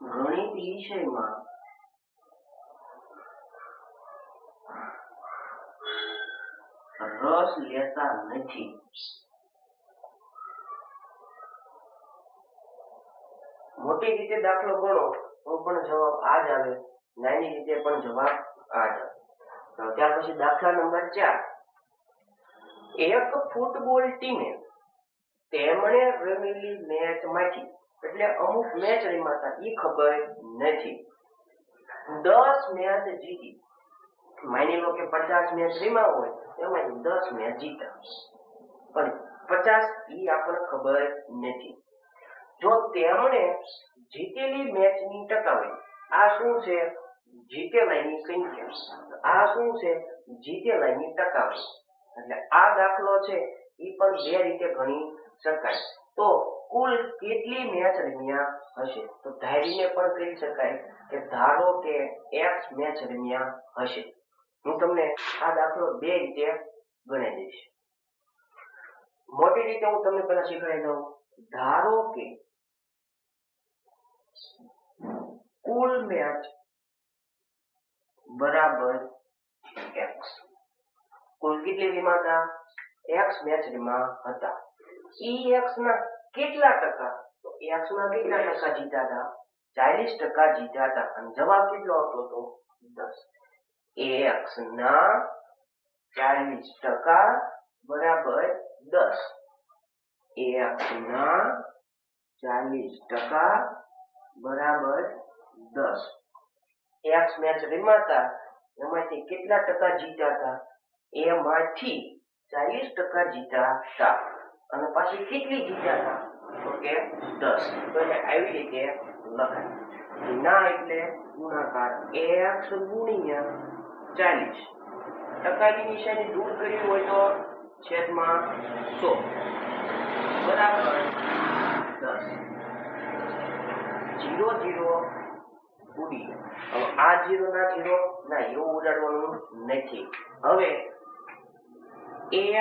ગણિત વિષયમાં રસ લેતા નથી. મોટી રીતે દાખલો ગણો તો પણ જવાબ આ જ આવે, નાની રીતે પણ જવાબ આ જ આવે. ત્યાર પછી દાખલા નંબર 4. એક ફૂટબોલ ટીમે તેમણે રમેલી મેચમાંથી, એટલે અમુક મેચ રમાતા એ ખબર નથી, 10 મેચ જીતી. માની લો કે 50 મેચ રમ્યા હોય એમાંથી 10 મેચ જીતા, પણ 50 એ આપણને ખબર નથી. જો તેમણે જીતેલી મેચની ટકાવારી, આ શું છે? જીતેલાની સંખ્યા, આ શું છે? જીતેલાની ટકાવારી. એટલે આ દાખલો છે એ પણ બે રીતે ગણી શકાય. તો કુલ કેટલી મેચ રમ્યા હશે? તો ધારીને પણ કહી શકાય કે ધારો કે x મેચ રમ્યા હશે. હું તમને આ દાખલો બે રીતે ગણી દઈશ. મોટી રીતે હું તમને પહેલા શીખવાડી દઉં. ધારો કે કુલ મેચ બરાબર x. કુલ કેટલી રમાતા? x મેચ રમ્યા હતા. x ના કેટલા ટકા? તો x ના કેટલા ટકા જીત્યા હતા? 40% જીત્યા હતા. અને જવાબ કેટલો આવતો હતો? 10. x ના 40% બરાબર 10. x ના 40% બરાબર 10. x મેચ રમાતા એમાંથી કેટલા ટકા જીત્યા હતા? એમાંથી 40% જીત્યા હતા. અને પાછી કેટલી જીત્યા હતા? તો કે 10. તો એને આવી રીતે લખાય. ના એટલે ગુણાકાર x ગુણ્યા 40. ટકાની નિશાની દૂર કરવી હોય તો છેદમાં 100 બરાબર 10. 0 0 ઉડી. હવે આ 0 ના 0 ના એવું ઉડાડવાનું નથી. હવે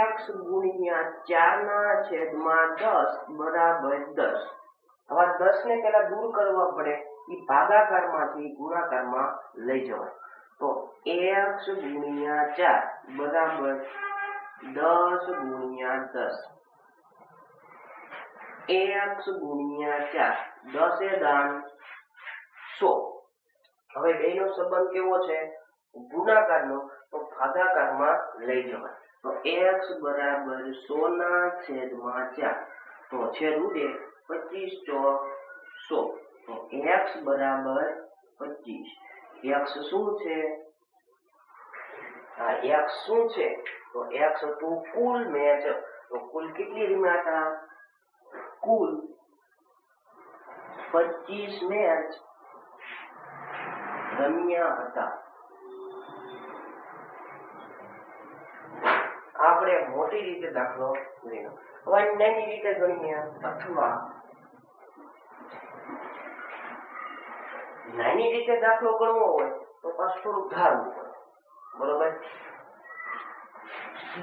x ગુણ્યા 4 ના છેદમાં 10 બરાબર 10. હવે 10 ને પહેલા દૂર કરવા પડે, એ ભાગાકારમાંથી ગુણાકારમાં લઈ જવાય. તો x ગુણ્યા 4 બરાબર 10 ગુણ્યા 10. x ગુણ્યા 4, 10 એ દાન 100. હવે બેનો સંબંધ કેવો છે? ગુણાકારનો. તો ભાગાકારમાં લઈ જવાય. તો x બરાબર 100 ના છેદમાં 4. તો છેદ ઉડે 25 ચોક 100. તો x બરાબર 25. x શું છે? x શું છે? તો x હતું કુલ મેચ. તો કુલ કેટલી રમ્યા હતા? કુલ 25 મેચ રમ્યા હતા. આપણે મોટી રીતે દાખલો ગણ્યો. હવે નાની રીતે ગણીએ, અથવા નાની રીતે દાખલો ગણવો હોય તો પાછું થોડું ધારવું પડે. બરોબર?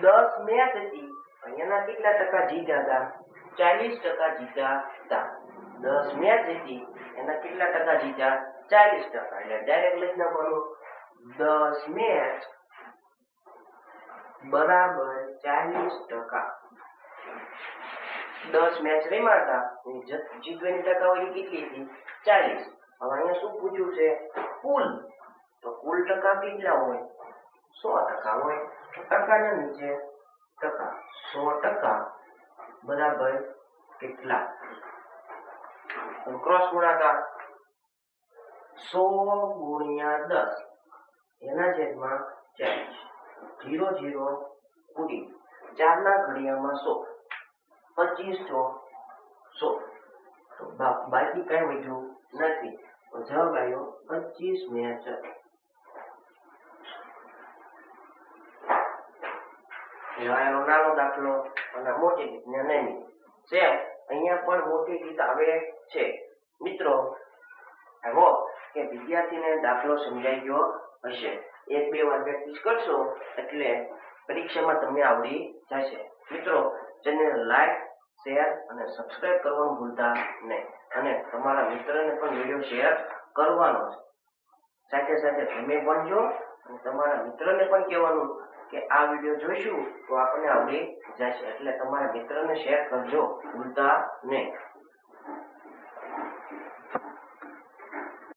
10 મેચ હતી, એના કેટલા ટકા જીત્યા હતા? 40% જીત્યા હતા. 10 મેચ હતી, એના કેટલા ટકા જીત્યા? 40%. એટલે ડાયરેક્ટ લખી નાખવાનું 10 મેચ બરાબર 40%. 10 મેચ રમ્યા હતા, જીતવાની ટકાવારી કેટલી હતી? 40. હવે અહીંયા શું પૂછ્યું છે? કુલ. તો કુલ ટકા કેટલા હોય? 100% હોય. ટકાના નીચે ટકા. 100% બરાબર કેટલા? ક્રોસ ગુણાકાર 100 ગુણ્યા 10 એના છેદમાં 40. 0 0 ઉડી. 4 ના ઘડિયામાં 100. 25 ચોક 100. તો બાકી કઈ વધ્યું નથી. તો જવાબ આવ્યો 25 મેચ. એનો નાનો દાખલો અને મોટી રીત ને નાની છે. અહીંયા પણ મોટી રીત આવે છે. મિત્રો, આઈ હોપ કે વિદ્યાર્થીને દાખલો સમજાઈ ગયો હશે. 1-2 વાર પ્રેક્ટિસ કરશો એટલે પરીક્ષામાં તમને આવડી જશે. મિત્રો, ચેનલ લાઈક, શેર અને સબસ્ક્રાઇબ કરવાનું ભૂલતા નહીં અને તમારા મિત્રને પણ વિડીયો શેર કરવાનો છે. સાથે સાથે તમે પણ જો અને તમારા મિત્રને પણ કહેવાનું કે આ વિડીયો જોઈશું તો આપણને આવડી જશે, એટલે તમારા મિત્રને શેર કરજો ભૂલતા નહીં.